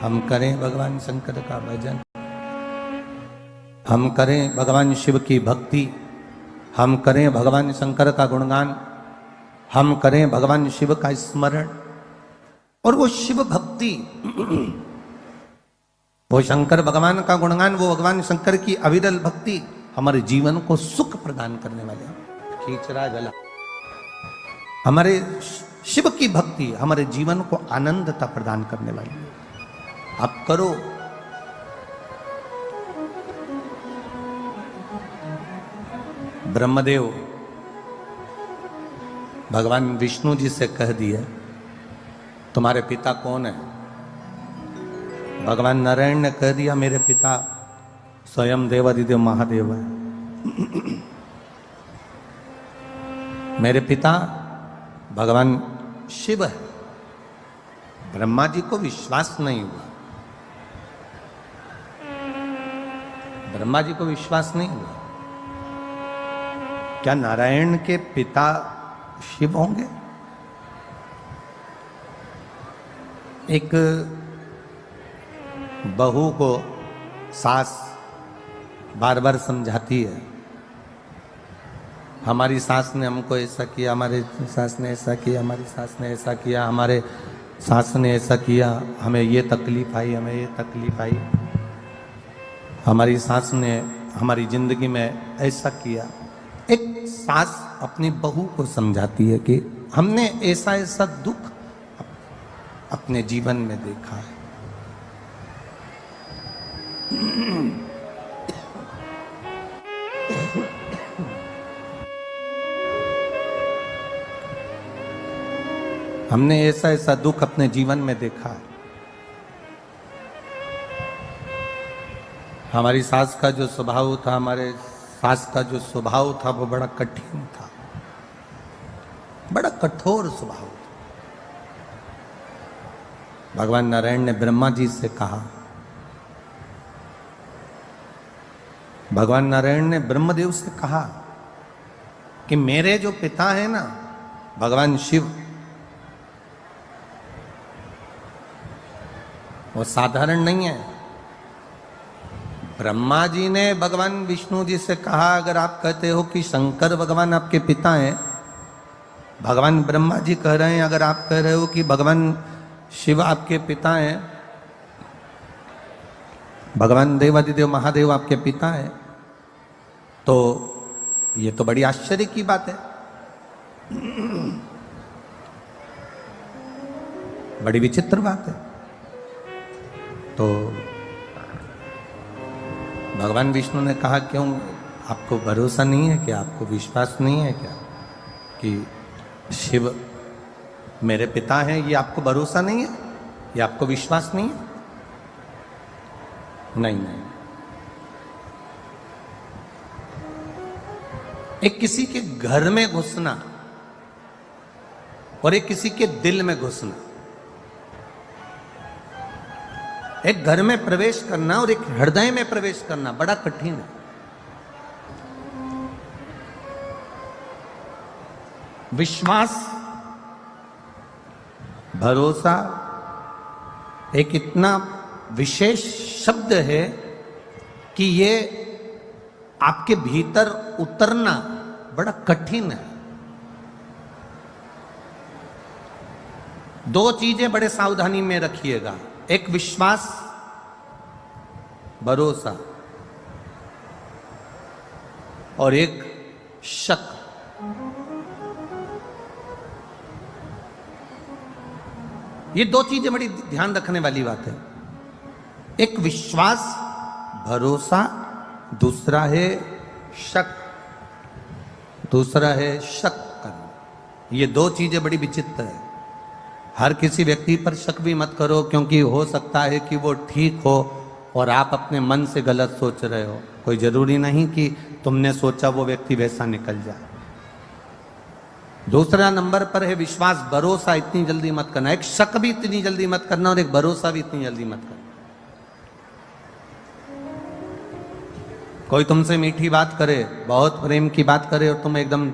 हम करें भगवान शंकर का भजन, हम करें भगवान शिव की भक्ति, हम करें भगवान शंकर का गुणगान, हम करें भगवान शिव का स्मरण। और वो शिव भक्ति, वो शंकर भगवान का गुणगान, वो भगवान शंकर की अविरल भक्ति हमारे जीवन को सुख प्रदान करने वाले खींचरा जला। हमारे शिव की भक्ति हमारे जीवन को आनंदता प्रदान करने वाली है। आप करो। ब्रह्मदेव भगवान विष्णु जी से कह दिया, तुम्हारे पिता कौन है? भगवान नारायण ने कह दिया, मेरे पिता स्वयं देवादिदेव महादेव है। मेरे पिता भगवान शिव है। ब्रह्मा जी को विश्वास नहीं हुआ, ब्रह्मा जी को विश्वास नहीं हुआ। क्या नारायण के पिता शिव होंगे? एक बहू को सास बार बार समझाती है, हमारी सास ने हमको ऐसा किया, हमारे सास ने ऐसा किया, हमारी सास ने ऐसा किया, हमारे सास ने ऐसा किया, हमें ये तकलीफ आई, हमें ये तकलीफ आई, हमारी सास ने हमारी जिंदगी में ऐसा किया। एक सास अपनी बहू को समझाती है कि हमने ऐसा ऐसा दुख अपने जीवन में देखा है। हमने ऐसा ऐसा दुख अपने जीवन में देखा है। हमारी सास का जो स्वभाव था, हमारे सास का जो स्वभाव था, वो बड़ा कठिन था, बड़ा कठोर स्वभाव था। भगवान नारायण ने ब्रह्मा जी से कहा, भगवान नारायण ने ब्रह्मदेव से कहा कि मेरे जो पिता है ना भगवान शिव, वो साधारण नहीं है। ब्रह्मा जी ने भगवान विष्णु जी से कहा, अगर आप कहते हो कि शंकर भगवान आपके पिता हैं, भगवान ब्रह्मा जी कह रहे हैं अगर आप कह रहे हो कि भगवान शिव आपके पिता हैं, भगवान देवादिदेव महादेव आपके पिता हैं, तो ये तो बड़ी आश्चर्य की बात है, बड़ी विचित्र बात है। तो भगवान विष्णु ने कहा, क्यों आपको भरोसा नहीं है क्या, आपको विश्वास नहीं है क्या कि शिव मेरे पिता हैं? ये आपको भरोसा नहीं है, ये आपको विश्वास नहीं है? नहीं नहीं। एक किसी के घर में घुसना और एक किसी के दिल में घुसना, एक घर में प्रवेश करना और एक हृदय में प्रवेश करना बड़ा कठिन है। विश्वास, भरोसा एक इतना विशेष शब्द है कि ये आपके भीतर उतरना बड़ा कठिन है। दो चीजें बड़े सावधानी में रखिएगा, एक विश्वास, भरोसा, और एक शक। ये दो चीजें बड़ी ध्यान रखने वाली बात है। एक विश्वास, भरोसा, दूसरा है शक, दूसरा है शक करना। ये दो चीजें बड़ी विचित्र है। हर किसी व्यक्ति पर शक भी मत करो, क्योंकि हो सकता है कि वो ठीक हो और आप अपने मन से गलत सोच रहे हो। कोई जरूरी नहीं कि तुमने सोचा वो व्यक्ति वैसा निकल जाए। दूसरा नंबर पर है विश्वास, भरोसा इतनी जल्दी मत करना। एक शक भी इतनी जल्दी मत करना और एक भरोसा भी इतनी जल्दी मत करना। कोई तुमसे मीठी बात करे, बहुत प्रेम की बात करे और तुम एकदम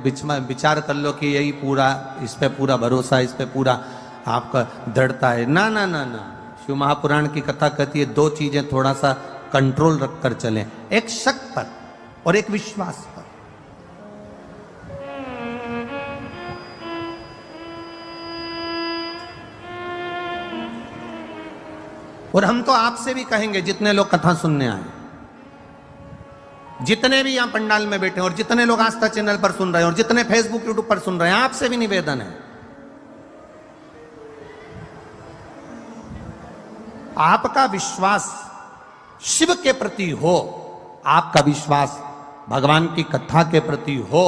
विचार कर लो कि यही पूरा, इस पे पूरा भरोसा, इस पे पूरा आपका दृढ़ता है। ना ना ना ना, शिव महापुराण की कथा कहती है दो चीजें थोड़ा सा कंट्रोल रखकर चलें, एक शक पर और एक विश्वास पर। और हम तो आपसे भी कहेंगे, जितने लोग कथा सुनने आए, जितने भी यहां पंडाल में बैठे और जितने लोग आस्था चैनल पर सुन रहे हैं और जितने फेसबुक यूट्यूब पर सुन रहे हैं, आपसे भी निवेदन है, आपका विश्वास शिव के प्रति हो, आपका विश्वास भगवान की कथा के प्रति हो,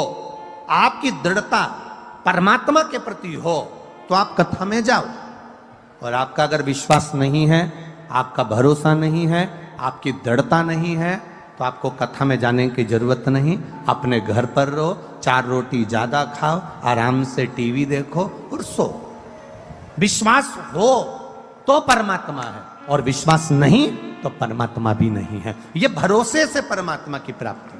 आपकी दृढ़ता परमात्मा के प्रति हो, तो आप कथा में जाओ। और आपका अगर विश्वास नहीं है, आपका भरोसा नहीं है, आपकी दृढ़ता नहीं है, तो आपको कथा में जाने की जरूरत नहीं। अपने घर पर रहो, 4 रोटी ज्यादा खाओ, आराम से टीवी देखो और सो। विश्वास हो तो परमात्मा है, और विश्वास नहीं तो परमात्मा भी नहीं है। यह भरोसे से परमात्मा की प्राप्ति।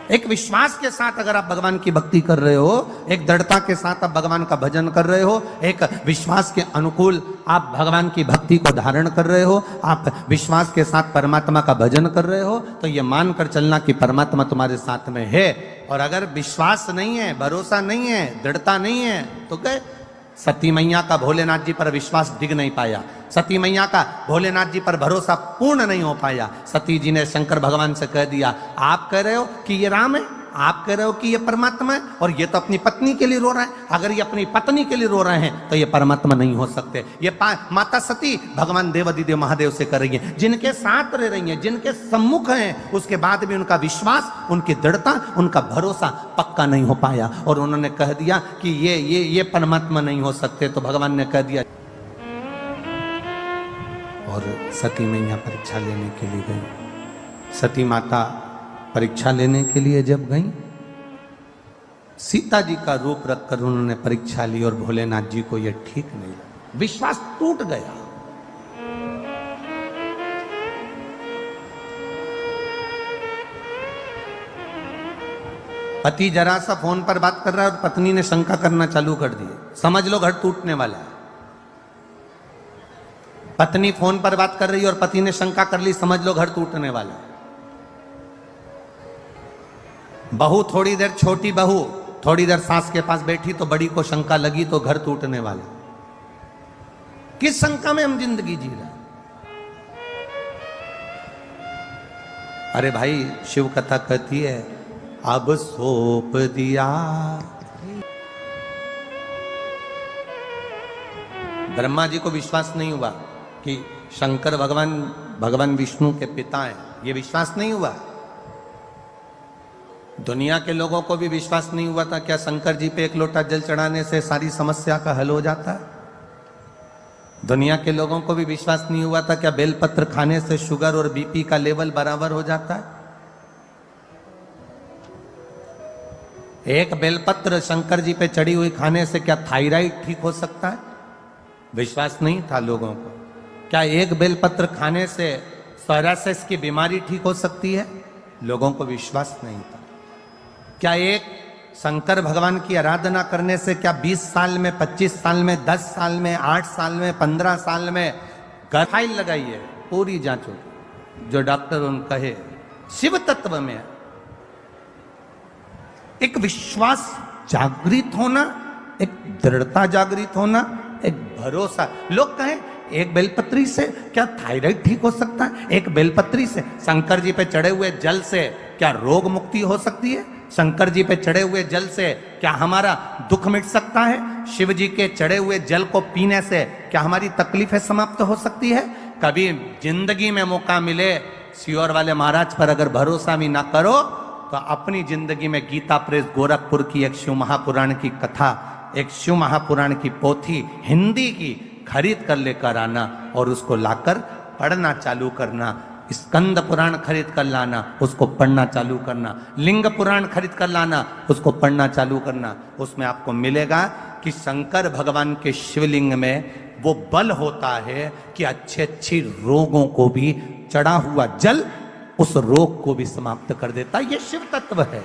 एक विश्वास के साथ अगर आप भगवान की भक्ति कर रहे हो, एक दृढ़ता के साथ आप भगवान का भजन कर रहे हो, एक विश्वास के अनुकूल आप भगवान की भक्ति को धारण कर रहे हो, आप विश्वास के साथ परमात्मा का भजन कर रहे हो, तो ये मानकर चलना कि परमात्मा तुम्हारे साथ में है। और अगर विश्वास नहीं है, भरोसा नहीं है, दृढ़ता नहीं है, तो गए। सती मैया का भोलेनाथ जी पर विश्वास डिग नहीं पाया, सती मैया का भोलेनाथ जी पर भरोसा पूर्ण नहीं हो पाया। सती जी ने शंकर भगवान से कह दिया, आप कह रहे हो कि ये राम है, आप कह रहे हो कि ये परमात्मा है, और ये तो अपनी पत्नी के लिए रो रहा है। अगर ये अपनी पत्नी के लिए रो रहे हैं तो ये परमात्मा नहीं हो सकते। ये माता सती भगवान देवादिदेव महादेव से कर रही है, जिनके साथ रह रही हैं, जिनके सम्मुख हैं, उसके बाद भी उनका विश्वास, उनकी दृढ़ता, उनका भरोसा पक्का नहीं हो पाया। और उन्होंने कह दिया कि ये परमात्मा नहीं हो सकते। तो भगवान ने कह दिया। और सती मैया परीक्षा लेने के लिए गई। सती माता परीक्षा लेने के लिए जब गई, सीता जी का रूप रखकर उन्होंने परीक्षा ली, और भोलेनाथ जी को यह ठीक नहीं लगा, विश्वास टूट गया। पति जरा सा फोन पर बात कर रहा है और पत्नी ने शंका करना चालू कर दी, समझ लो घर टूटने वाला है। पत्नी फोन पर बात कर रही है और पति ने शंका कर ली, समझ लो घर टूटने वाला है। बहू थोड़ी देर, छोटी बहू थोड़ी देर सास के पास बैठी तो बड़ी को शंका लगी, तो घर टूटने वाला। किस शंका में हम जिंदगी जी रहे? अरे भाई, शिव कथा कहती है, अब सौंप दिया। ब्रह्मा जी को विश्वास नहीं हुआ कि शंकर भगवान विष्णु के पिता हैं, ये विश्वास नहीं हुआ। दुनिया के लोगों को भी विश्वास नहीं हुआ था क्या शंकर जी पे एक लोटा जल चढ़ाने से सारी समस्या का हल हो जाता है? दुनिया के लोगों को भी विश्वास नहीं हुआ था क्या बेलपत्र खाने से शुगर और बीपी का लेवल बराबर हो जाता है? एक बेलपत्र शंकर जी पे चढ़ी हुई खाने से क्या थायराइड ठीक हो सकता है? विश्वास नहीं था लोगों को। क्या एक बेलपत्र खाने से सोरायसिस की बीमारी ठीक हो सकती है? लोगों को विश्वास नहीं था। क्या एक शंकर भगवान की आराधना करने से क्या 20 साल में, 25 साल में, 10 साल में, 8 साल में, 15 साल में फाइल लगाइए, पूरी जांचो, जो डॉक्टर उन कहे। शिव तत्व में एक विश्वास जागृत होना, एक दृढ़ता जागृत होना, एक भरोसा। लोग कहें एक बेलपत्री से क्या थायराइड ठीक हो सकता है? एक बेलपत्री से, शंकर जी पे चढ़े हुए जल से क्या रोग मुक्ति हो सकती है? शंकर जी पे चढ़े हुए जल से क्या हमारा दुख मिट सकता है? शिव जी के चढ़े हुए जल को पीने से क्या हमारी तकलीफें समाप्त हो सकती है? कभी जिंदगी में मौका मिले, सियोर वाले महाराज पर अगर भरोसा भी ना करो, तो अपनी जिंदगी में गीता प्रेस गोरखपुर की एक शिव महापुराण की कथा, एक शिव महापुराण की पोथी हिंदी की खरीद कर लेकर आना और उसको लाकर पढ़ना चालू करना। स्कंद पुराण खरीद कर लाना, उसको पढ़ना चालू करना। लिंग पुराण खरीद कर लाना, उसको पढ़ना चालू करना। उसमें आपको मिलेगा कि शंकर भगवान के शिवलिंग में वो बल होता है कि अच्छे रोगों को भी चढ़ा हुआ जल उस रोग को भी समाप्त कर देता है। ये शिव तत्व है।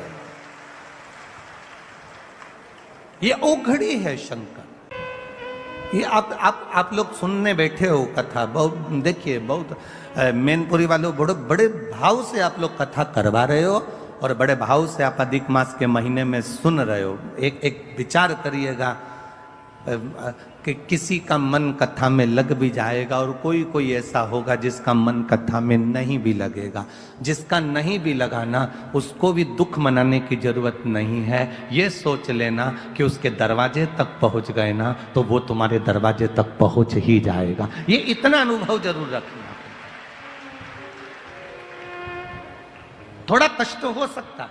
ये ओघड़ी है शंकर। ये आप लोग सुनने बैठे हो कथा, बहुत देखिए, बहुत मैनपुरी वालों बड़े बड़े भाव से आप लोग कथा करवा रहे हो और बड़े भाव से आप अधिक मास के महीने में सुन रहे हो। एक विचार करिएगा कि किसी का मन कथा में लग भी जाएगा और कोई कोई ऐसा होगा जिसका मन कथा में नहीं भी लगेगा। जिसका नहीं भी लगाना उसको भी दुख मनाने की जरूरत नहीं है। ये सोच लेना कि उसके दरवाजे तक पहुंच गए ना तो वो तुम्हारे दरवाजे तक पहुंच ही जाएगा। ये इतना अनुभव जरूर रखना। थोड़ा कष्ट हो सकता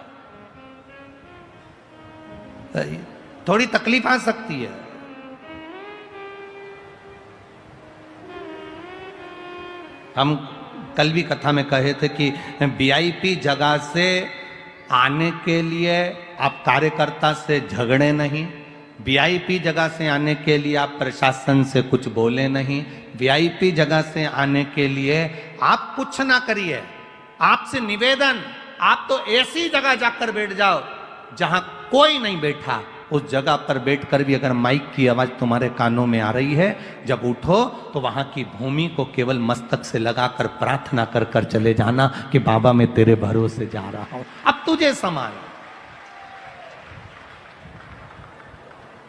है, थोड़ी तकलीफ आ सकती है, हम कल भी कथा में कहे थे कि वीआईपी जगह से आने के लिए आप कार्यकर्ता से झगड़े नहीं, वीआईपी जगह से आने के लिए आप प्रशासन से कुछ बोले नहीं, वीआईपी जगह से आने के लिए आप कुछ ना करिए। आपसे निवेदन, आप तो ऐसी जगह जाकर बैठ जाओ जहां कोई नहीं बैठा। उस जगह पर बैठकर भी अगर माइक की आवाज तुम्हारे कानों में आ रही है, जब उठो तो वहां की भूमि को केवल मस्तक से लगाकर प्रार्थना कर कर चले जाना कि बाबा मैं तेरे भरोसे जा रहा हूं, अब तुझे संभाल,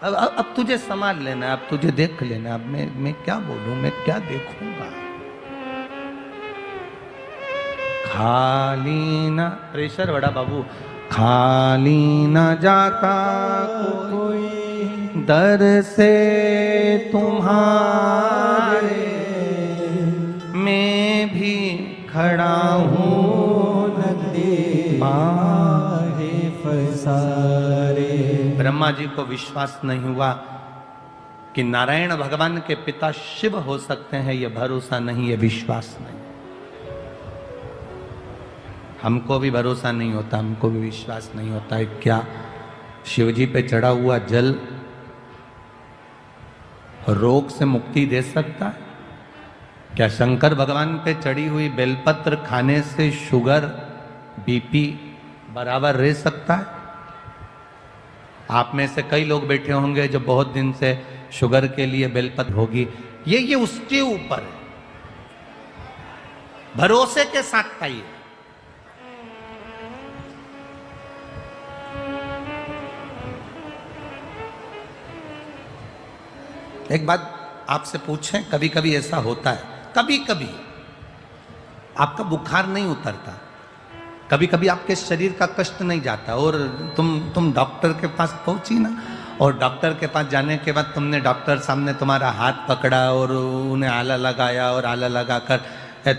अब तुझे संभाल लेना, अब तुझे देख लेना। अब मैं क्या बोलूं, मैं क्या देखूंगा। खाली ना प्रेशर बड़ा बाबू, खाली न जाता कोई दर से तुम्हारे, मैं भी खड़ा हूँ नदी माहे फसारे। ब्रह्मा जी को विश्वास नहीं हुआ कि नारायण भगवान के पिता शिव हो सकते हैं। यह भरोसा नहीं, यह विश्वास नहीं। हमको भी भरोसा नहीं होता, हमको भी विश्वास नहीं होता है क्या शिव जी पे चढ़ा हुआ जल रोग से मुक्ति दे सकता है? क्या शंकर भगवान पे चढ़ी हुई बेलपत्र खाने से शुगर बीपी बराबर रह सकता है? आप में से कई लोग बैठे होंगे जो बहुत दिन से शुगर के लिए बेलपत्र होगी। ये उसके ऊपर है, भरोसे के साथ खाइए। एक बात आपसे पूछें, कभी कभी ऐसा होता है, कभी कभी आपका बुखार नहीं उतरता, कभी कभी आपके शरीर का कष्ट नहीं जाता और तुम डॉक्टर के पास पहुंची ना, और डॉक्टर के पास जाने के बाद तुमने डॉक्टर सामने तुम्हारा हाथ पकड़ा और उन्हें आला लगाया और आला लगाकर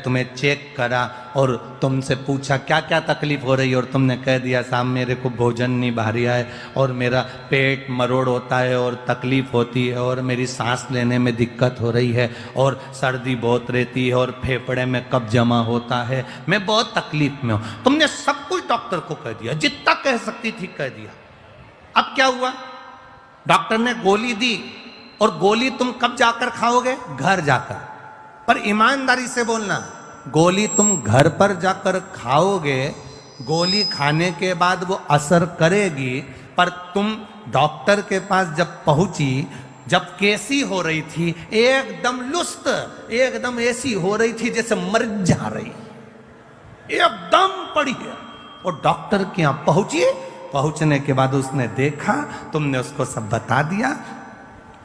तुम्हें चेक करा और तुमसे पूछा क्या क्या तकलीफ हो रही है, और तुमने कह दिया साहब मेरे को भोजन नहीं भारिया है और मेरा पेट मरोड़ होता है और तकलीफ होती है और मेरी सांस लेने में दिक्कत हो रही है और सर्दी बहुत रहती है और फेफड़े में कब्ज जमा होता है, मैं बहुत तकलीफ में हूँ। तुमने सब कुछ डॉक्टर को कह दिया, जितना कह सकती थी कह दिया। अब क्या हुआ? डॉक्टर ने गोली दी और गोली तुम कब जाकर खाओगे? घर जाकर। पर ईमानदारी से बोलना, गोली तुम घर पर जाकर खाओगे, गोली खाने के बाद वो असर करेगी, पर तुम डॉक्टर के पास जब पहुंची, जब कैसी हो रही थी, एकदम लुस्त, एकदम ऐसी हो रही थी जैसे मर जा रही, एकदम पड़ी है। और डॉक्टर के यहां पहुंची, पहुंचने के बाद उसने देखा, तुमने उसको सब बता दिया,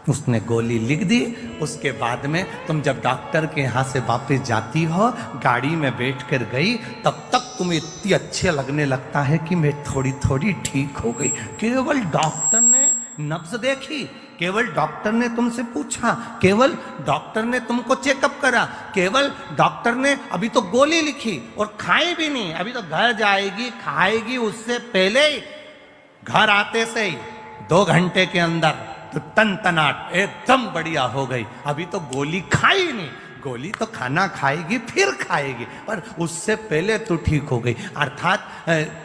उसने गोली लिख दी। उसके बाद में तुम जब डॉक्टर के यहाँ से वापस जाती हो, गाड़ी में बैठ कर गई, तब तक तुम्हें इतनी अच्छे लगने लगता है कि मैं थोड़ी थोड़ी ठीक हो गई। केवल डॉक्टर ने नब्ज देखी, केवल डॉक्टर ने तुमसे पूछा, केवल डॉक्टर ने तुमको चेकअप करा, केवल डॉक्टर ने अभी तो गोली लिखी और खाई भी नहीं, अभी तो घर जाएगी खाएगी, उससे पहले ही घर आते से ही 2 घंटे के अंदर तो तनतनाट एकदम बढ़िया हो गई। अभी तो गोली खाई नहीं, गोली तो खाना खाएगी फिर खाएगी, पर उससे पहले तो ठीक हो गई। अर्थात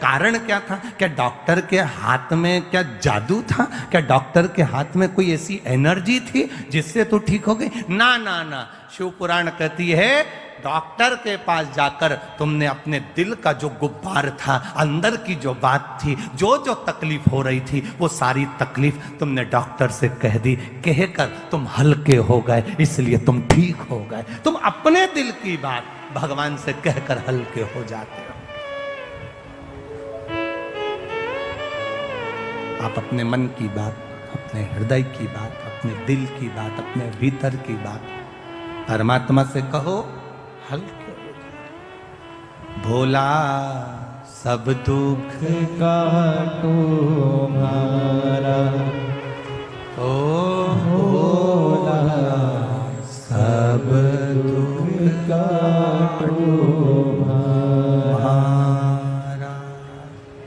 कारण क्या था? क्या डॉक्टर के हाथ में क्या जादू था? क्या डॉक्टर के हाथ में कोई ऐसी एनर्जी थी जिससे तो ठीक हो गई? ना ना ना, शिव पुराण कहती है डॉक्टर के पास जाकर तुमने अपने दिल का जो गुब्बार था, अंदर की जो बात थी, जो जो तकलीफ हो रही थी, वो सारी तकलीफ तुमने डॉक्टर से कह दी। कहकर तुम हल्के हो गए, इसलिए तुम ठीक हो गए। तुम अपने दिल की बात भगवान से कहकर हल्के हो जाते हो। आप अपने मन की बात, अपने हृदय की बात, अपने दिल की बात, अपने भीतर की बात परमात्मा से कहो, हल्के हो जाए। भोला सब दुख काटो मारा, ओ भोला सब दुख काटो मारा,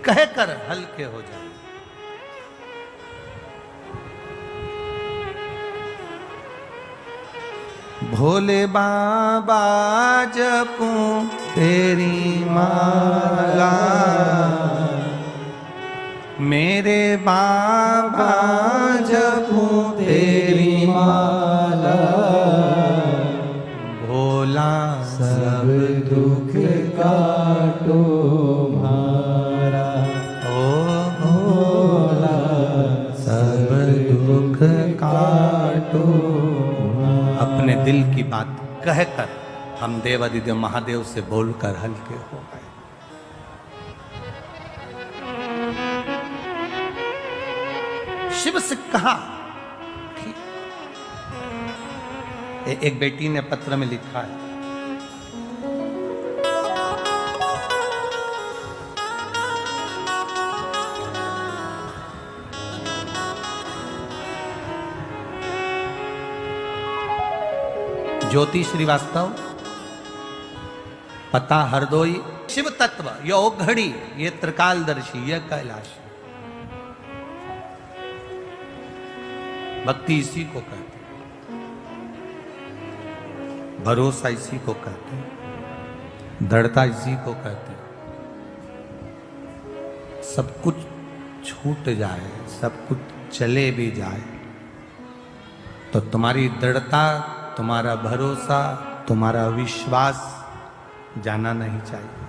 कहकर हल्के हो जाए। भोले बाबा जपूं तेरी माला, मेरे बाबा जपूं तेरी माला, भोला सब दुख काटो मारा, ओ भोला सब दुख काटो। अपने दिल की बात कहकर हम देवादिदेव महादेव से बोलकर हल्के हो गए। शिव से कहा, ठीक। एक बेटी ने पत्र में लिखा है, ज्योति श्रीवास्तव, पता हरदोई, शिव तत्व, ये ओघड़ी, ये त्रिकालदर्शी, ये कैलाश। भक्ति इसी को कहते हैं, भरोसा इसी को कहते हैं, दृढ़ता इसी को कहते हैं। सब कुछ छूट जाए, सब कुछ चले भी जाए, तो तुम्हारी दृढ़ता, तुम्हारा भरोसा, तुम्हारा विश्वास जाना नहीं चाहिए।